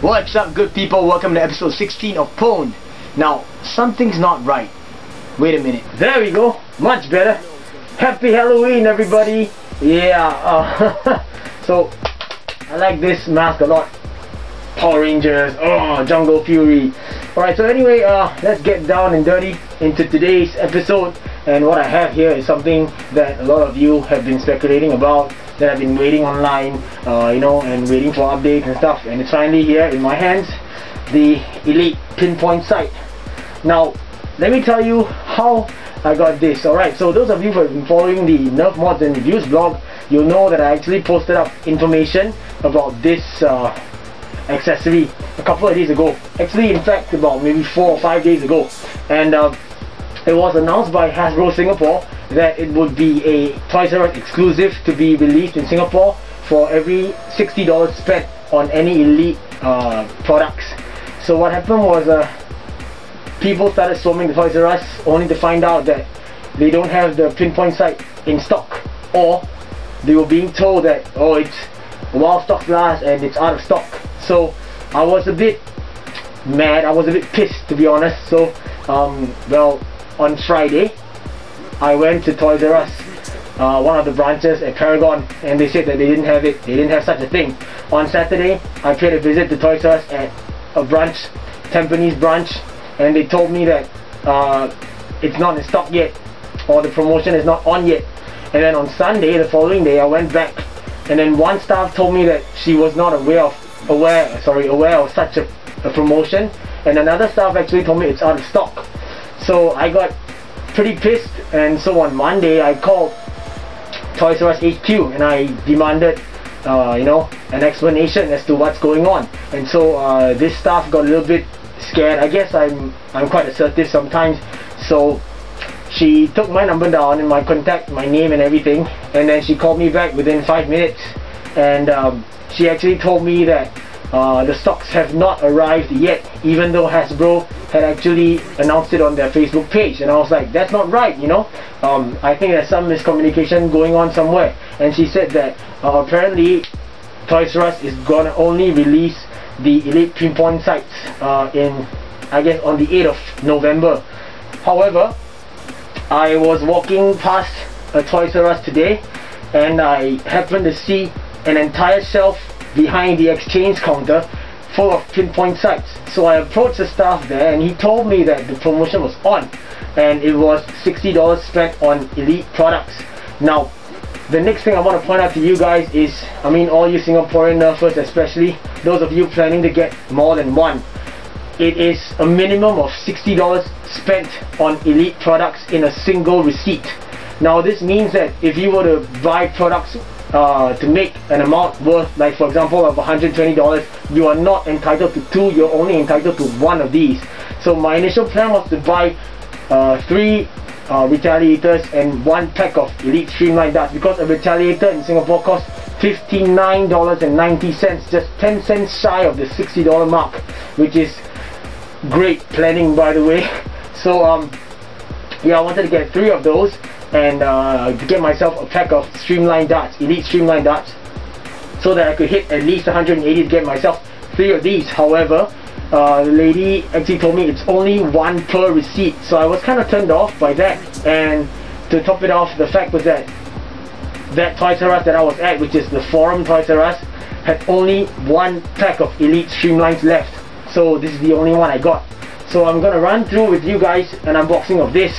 What's up, good people? Welcome to episode 16 of PWND. Now, something's not right. Wait a minute. There we go. Much better. Happy Halloween, everybody. Yeah. So, I like this mask a lot. Power Rangers. Oh, Jungle Fury. Alright, so anyway, let's get down and dirty into today's episode. And what I have here is something that a lot of you have been speculating about, that I've been waiting online, you know, and waiting for updates and stuff. And it's finally here in my hands, the Elite Pinpoint Sight. Now, let me tell you how I got this. Alright, so those of you who have been following the Nerf Mods and Reviews blog, you'll know that I actually posted up information about this accessory a couple of days ago. Actually, in fact, about maybe 4 or 5 days ago. And it was announced by Hasbro Singapore that it would be a Toys R Us exclusive to be released in Singapore for every $60 spent on any Elite products. So what happened was people started swarming the Toys R Us only to find out that they don't have the Pinpoint Sight in stock, or they were being told that, oh, it's while stock lasts and it's out of stock. So I was a bit mad, I was a bit pissed, to be honest. So well, on Friday I went to Toys R Us, one of the branches at Paragon, and they said that they didn't have it, they didn't have such a thing. On Saturday I paid a visit to Toys R Us at a branch, Tampines branch, and they told me that it's not in stock yet, or the promotion is not on yet. And then on Sunday, the following day, I went back, and then one staff told me that she was not aware of such a promotion, and another staff actually told me it's out of stock. So I got pretty pissed, and so on Monday I called Toys R Us HQ and I demanded you know, an explanation as to what's going on. And so this staff got a little bit scared. I guess I'm quite assertive sometimes, so she took my number down and my contact, my name and everything, and then she called me back within 5 minutes, and she actually told me that the stocks have not arrived yet, even though Hasbro had actually announced it on their Facebook page. And I was like, that's not right, you know. I think there's some miscommunication going on somewhere. And she said that apparently Toys R Us is gonna only release the Elite Pinpoint Sights in, I guess, on the 8th of November. However, I was walking past a Toys R Us today, and I happened to see an entire shelf behind the exchange counter full of Pinpoint Sights. So I approached the staff there, and he told me that the promotion was on, and it was $60 spent on Elite products. Now, the next thing I want to point out to you guys is, I mean, all you Singaporean Nerfers, especially those of you planning to get more than one, it is a minimum of $60 spent on Elite products in a single receipt. Now this means that if you were to buy products to make an amount worth, like for example of $120, you are not entitled to two, you're only entitled to one of these. So my initial plan was to buy 3 retaliators and 1 pack of Elite Streamline darts, because a retaliator in Singapore costs $59.90, just 10 cents shy of the $60 mark, which is great planning, by the way. So yeah, I wanted to get 3 of those, and to get myself a pack of Streamline darts, Elite Streamline darts, so that I could hit at least 180 to get myself 3 of these. However, the lady actually told me it's only 1 per receipt, so I was kind of turned off by that. And to top it off, the fact was that that Toys R Us that I was at, which is the Forum Toys R Us, had only 1 pack of Elite Streamlines left. So this is the only one I got. So I'm gonna run through with you guys an unboxing of this,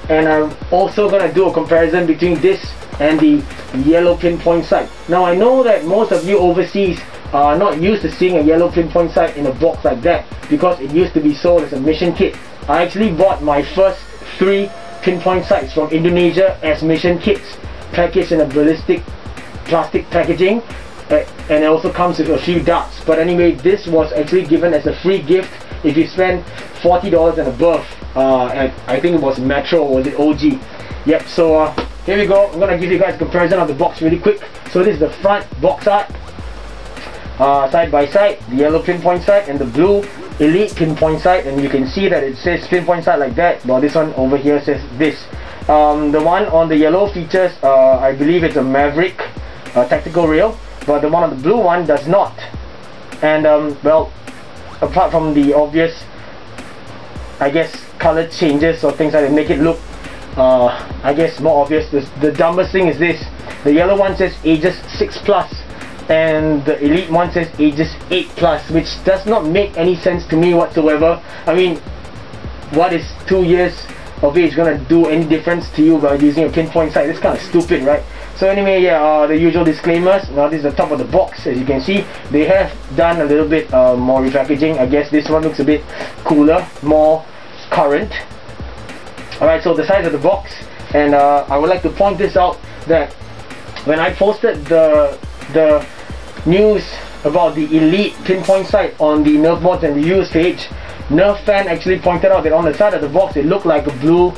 and I'm also gonna do a comparison between this and the yellow Pinpoint Sight. Now I know that most of you overseas are not used to seeing a yellow Pinpoint Sight in a box like that, because it used to be sold as a mission kit. I actually bought my first 3 Pinpoint Sights from Indonesia as mission kits, packaged in a ballistic plastic packaging, and it also comes with a few darts. But anyway, this was actually given as a free gift if you spend $40 and above at, I think it was Metro, or was it OG? Yep, so here we go. I'm gonna give you guys a comparison of the box really quick. So this is the front box art, side by side, the yellow Pinpoint Sight and the blue Elite Pinpoint Sight, and you can see that it says Pinpoint Sight like that, while this one over here says this. The one on the yellow features, I believe it's a Maverick tactical rail, but the one on the blue one does not. And well, apart from the obvious, I guess, color changes or things like that make it look I guess more obvious, the dumbest thing is this: the yellow one says ages 6+, and the Elite one says ages 8+, which does not make any sense to me whatsoever. I mean, what is 2 years of age gonna do any difference to you by using a pinpoint sight? It's kind of stupid, right? So anyway, yeah, the usual disclaimers. Now this is the top of the box. As you can see, they have done a little bit more repackaging. I guess this one looks a bit cooler, more current. Alright, so the size of the box, and I would like to point this out, that when I posted the news about the Elite Pinpoint Sight on the Nerf Mods and Reviews page, Nerf fan actually pointed out that on the side of the box it looked like a blue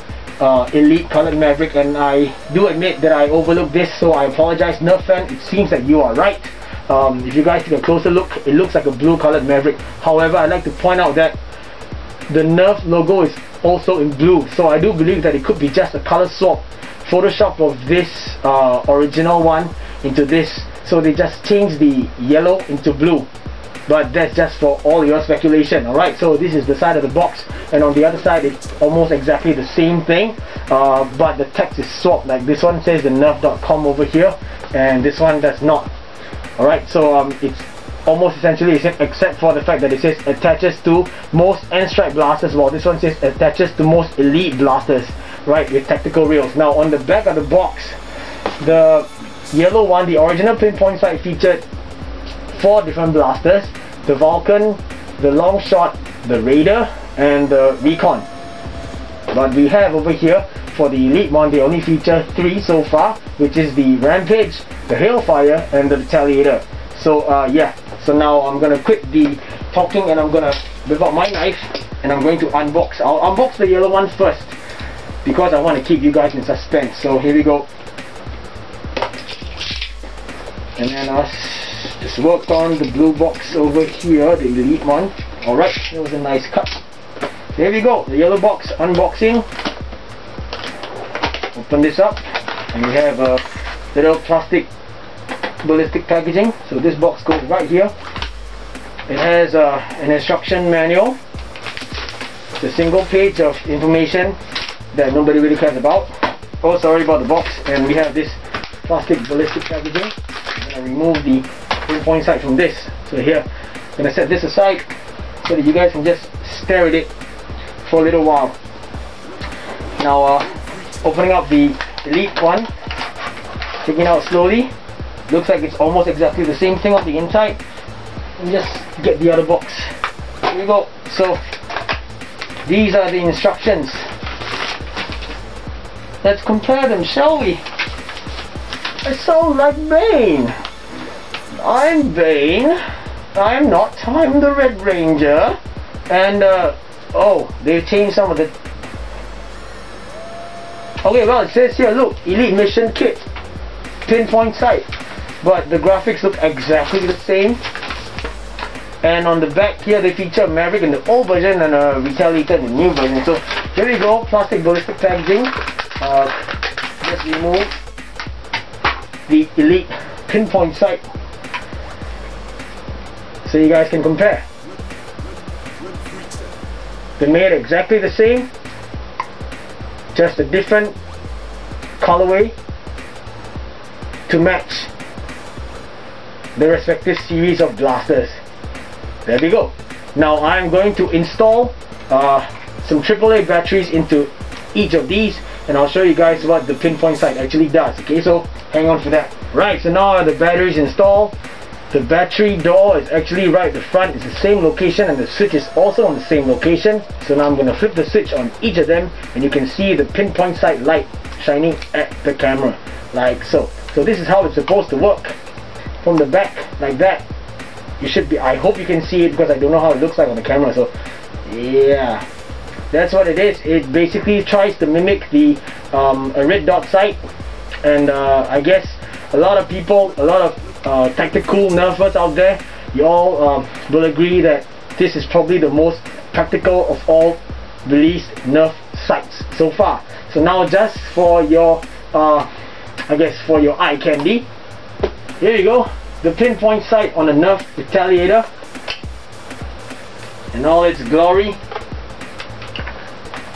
Elite colored Maverick, and I do admit that I overlooked this, so I apologize. Nerf fan, it seems that you are right. If you guys take a closer look, it looks like a blue colored Maverick. However, I'd like to point out that the Nerf logo is also in blue, so I do believe that it could be just a color swap, Photoshop of this original one into this. So they just changed the yellow into blue, but that's just for all your speculation. Alright, so this is the side of the box, and on the other side it's almost exactly the same thing, but the text is swapped. Like this one says the nerf.com over here, and this one does not. Alright, so it's almost essentially the same, except for the fact that it says attaches to most N-Strike blasters, while this one says attaches to most Elite blasters, right, with tactical rails. Now on the back of the box, the yellow one, the original pinpoint sight, featured 4 different blasters: the Vulcan, the Longshot, the Raider, and the Recon. But we have over here, for the Elite one, they only feature 3 so far, which is the Rampage, the Hailfire, and the Retaliator. So yeah, so now I'm gonna quit the talking, and I'm gonna whip out my knife, and I'm going to unbox. I'll unbox the yellow one first, because I want to keep you guys in suspense. So here we go. And then just worked on the blue box over here, the Elite one. Alright, that was a nice cut. There we go, the yellow box unboxing. Open this up, and we have a little plastic ballistic packaging. So this box goes right here. It has an instruction manual. It's a single page of information that nobody really cares about. Oh, sorry about the box. And we have this plastic ballistic packaging. I'm going to remove the pinpoint sight from this. So here, I'm going to set this aside so that you guys can just stare at it for a little while. Now, opening up the Elite one, taking it out slowly. Looks like it's almost exactly the same thing on the inside. And just get the other box. Here we go. So these are the instructions. Let's compare them, shall we? I sound like Bane. I'm Bane. I'm not. I'm the Red Ranger. And oh, they've changed some of the. Okay, well, it says here, look, Elite Mission Kit, pinpoint sight. But the graphics look exactly the same. And on the back here, they feature Maverick in the old version and a Retaliator in the new version. So here we go, plastic ballistic packaging. Let's remove the Elite pinpoint sight so you guys can compare. They're made exactly the same, just a different colorway to match the respective series of blasters. There we go. Now I'm going to install some AAA batteries into each of these, and I'll show you guys what the pinpoint sight actually does. Okay, so hang on for that. Right, so now the batteries installed. The battery door is actually right at the front. It's the same location, and the switch is also on the same location. So now I'm going to flip the switch on each of them, and you can see the pinpoint sight light shining at the camera, like so. So this is how it's supposed to work. From the back, like that. You should be, I hope you can see it, because I don't know how it looks like on the camera. So yeah, that's what it is. It basically tries to mimic the a red dot sight, and I guess a lot of people, a lot of tactical nerfers out there, you all will agree that this is probably the most practical of all released Nerf sights so far. So now, just for your I guess for your eye candy, here you go, the pinpoint sight on a Nerf Retaliator. in all its glory.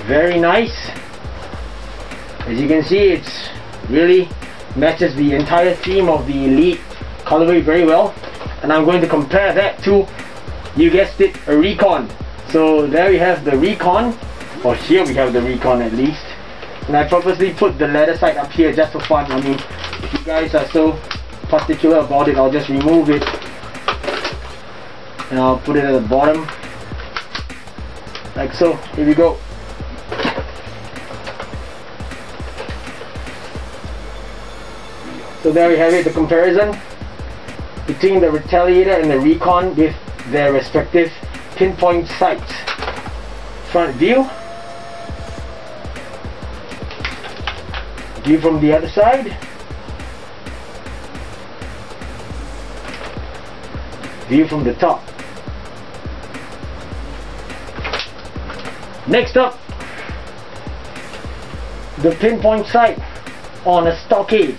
Very nice. As you can see, it's really matches the entire theme of the Elite colorway very well. And I'm going to compare that to, you guessed it, a Recon. So there we have the Recon, or here we have the Recon at least. And I purposely put the leather side up here just for fun. I mean, if you guys are so particular about it, I'll just remove it and I'll put it at the bottom, like so. Here we go. So there we have it, the comparison between the Retaliator and the Recon with their respective pinpoint sights. Front view, view from the other side, view from the top. Next up, the pinpoint sight on a stockade.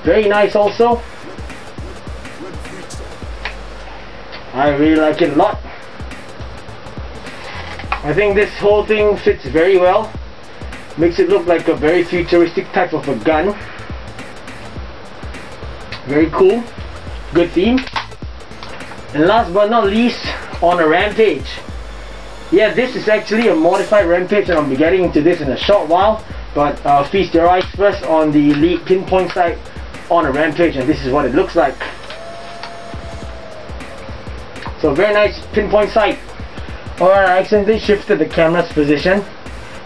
Very nice also. I really like it a lot. I think this whole thing fits very well. Makes it look like a very futuristic type of a gun. Very cool. Good theme. And last but not least, on a Rampage. Yeah, this is actually a modified Rampage, and I'll be getting into this in a short while. But feast your eyes first on the Elite Pinpoint Sight on a Rampage, and this is what it looks like. So very nice pinpoint sight. Alright, I accidentally shifted the camera's position.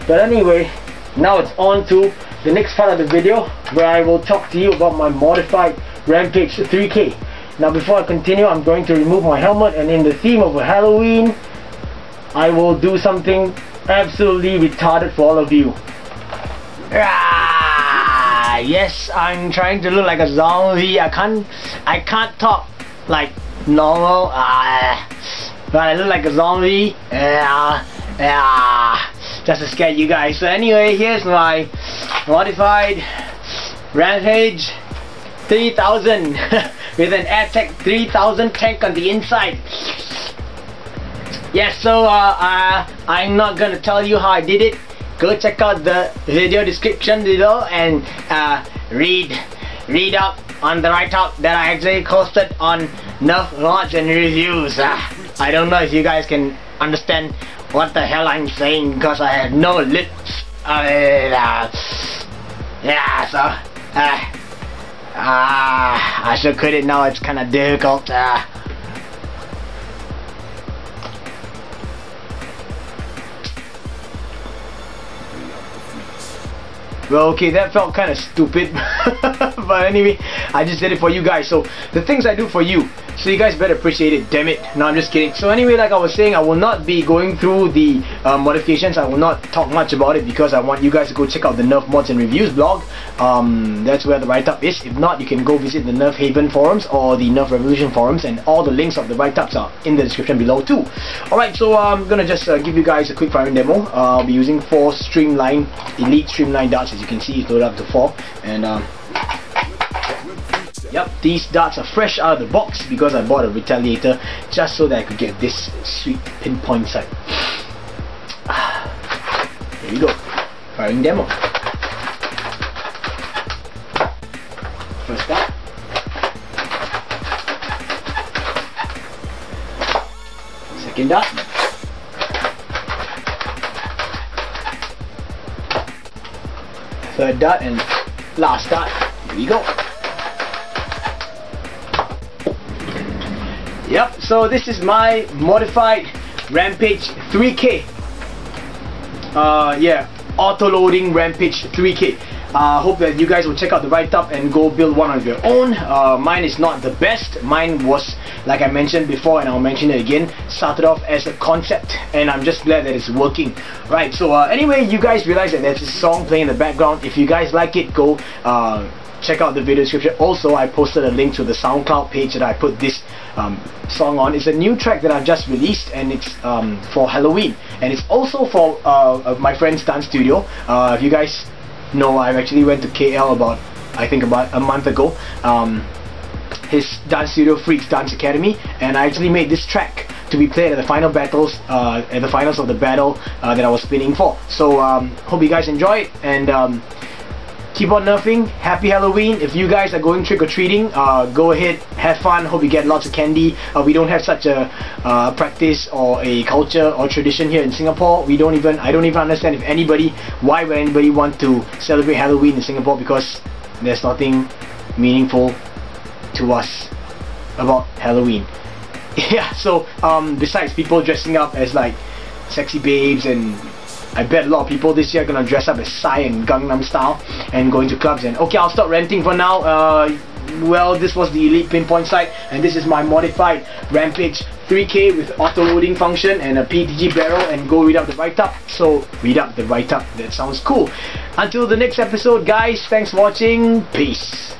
But anyway, now it's on to the next part of the video, where I will talk to you about my modified Rampage 3K. Now before I continue, I'm going to remove my helmet, and in the theme of Halloween, I will do something absolutely retarded for all of you. Yes, I'm trying to look like a zombie. I can't talk like normal, but I look like a zombie. Just to scare you guys. So anyway, here's my modified Rampage 3000 with an AirTech 3000 tank on the inside. Yes, so I'm not gonna tell you how I did it. Go check out the video description below and read up on the write-up that I actually posted on Nerf Mods and Reviews. I don't know if you guys can understand what the hell I'm saying because I have no lips. Yeah, so I should quit it now. It's kind of difficult. Well, okay, that felt kind of stupid, but anyway, I just did it for you guys. So the things I do for you, so you guys better appreciate it, damn it. No, I'm just kidding. So anyway, like I was saying, I will not be going through the modifications. I will not talk much about it because I want you guys to go check out the Nerf Mods and Reviews blog. That's where the write-up is. If not, you can go visit the Nerf Haven forums or the Nerf Revolution forums, and all the links of the write-ups are in the description below too. Alright, so I'm gonna just give you guys a quick firing demo. I'll be using 4 streamline, Elite streamline darts. As you can see, it's loaded up to 4, and yep, these darts are fresh out of the box because I bought a Retaliator just so that I could get this sweet pinpoint sight. There you go, firing demo. First dart. Second dart. Third dart, and last dart. Here we go. Yep, so this is my modified Rampage 3K. Yeah, auto-loading Rampage 3K. Hope that you guys will check out the write-up and go build one of your own. Mine is not the best. Mine was, like I mentioned before, and I'll mention it again, started off as a concept, and I'm just glad that it's working. Right, so anyway, you guys realize that there's a song playing in the background. If you guys like it, go check out the video description. Also, I posted a link to the SoundCloud page that I put this song on. It's a new track that I've just released, and it's for Halloween, and it's also for my friend's dance studio. If you guys know, I actually went to KL about a month ago, his dance studio, Freakz Dance Academy, and I actually made this track to be played at the final battles, at the finals of the battle that I was spinning for. So hope you guys enjoy it, and keep on nerfing. Happy Halloween. If you guys are going trick-or-treating, go ahead, have fun. Hope you get lots of candy. We don't have such a practice or a culture or tradition here in Singapore. I don't even understand why would anybody want to celebrate Halloween in Singapore, because there's nothing meaningful to us about Halloween. Yeah, so besides people dressing up as like sexy babes, and I bet a lot of people this year are gonna dress up as Psy and Gangnam Style and go into clubs. And okay, I'll stop ranting for now. Well, this was the Elite Pinpoint Sight, and this is my modified Rampage 3K with auto loading function and a PTG barrel, and go read up the write-up. So read up the write-up, that sounds cool. Until the next episode, guys, thanks for watching. Peace.